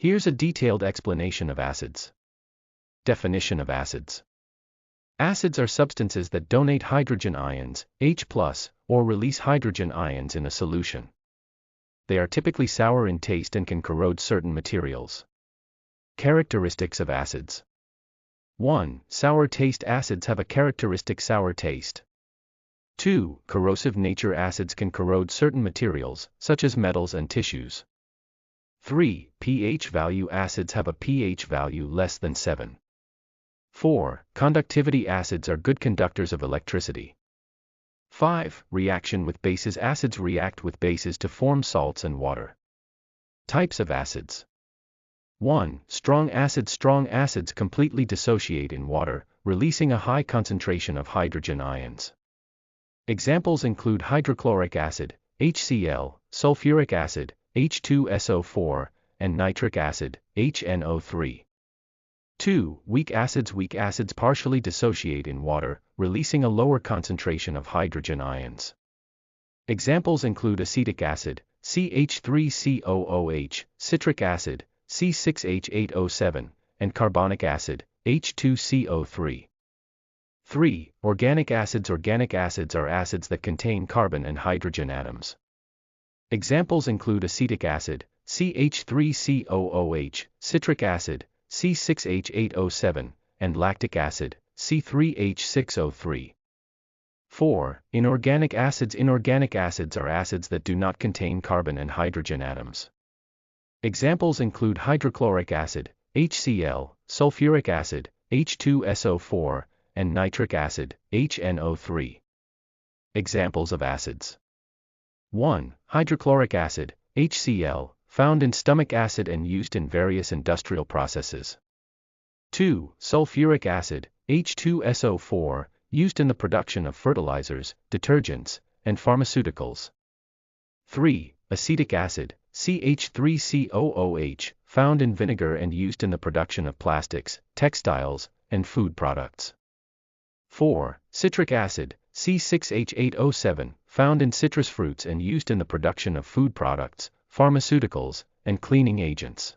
Here's a detailed explanation of acids. Definition of acids. Acids are substances that donate hydrogen ions, H+, or release hydrogen ions in a solution. They are typically sour in taste and can corrode certain materials. Characteristics of acids. 1. Sour taste. Acids have a characteristic sour taste. 2. Corrosive nature. Acids can corrode certain materials, such as metals and tissues. 3. pH value. Acids have a pH value less than 7. 4. Conductivity. Acids are good conductors of electricity. 5. Reaction with bases. Acids react with bases to form salts and water. Types of acids. 1. Strong acids. Strong acids completely dissociate in water, releasing a high concentration of hydrogen ions. Examples include hydrochloric acid, HCl, sulfuric acid, H2SO4, and nitric acid, HNO3. 2. Weak acids. Weak acids partially dissociate in water, releasing a lower concentration of hydrogen ions. Examples include acetic acid, CH3COOH, citric acid, C6H8O7, and carbonic acid, H2CO3. 3. Organic acids. Organic acids are acids that contain carbon and hydrogen atoms. Examples include acetic acid, CH3COOH, citric acid, C6H8O7, and lactic acid, C3H6O3. 4. Inorganic acids. Inorganic acids are acids that do not contain carbon and hydrogen atoms. Examples include hydrochloric acid, HCl, sulfuric acid, H2SO4, and nitric acid, HNO3. Examples of acids. 1. Hydrochloric acid, HCl, found in stomach acid and used in various industrial processes. 2. Sulfuric acid, H2SO4, used in the production of fertilizers, detergents, and pharmaceuticals. 3. Acetic acid, CH3COOH, found in vinegar and used in the production of plastics, textiles, and food products. 4. Citric acid, C6H8O7, found in citrus fruits and used in the production of food products, pharmaceuticals, and cleaning agents.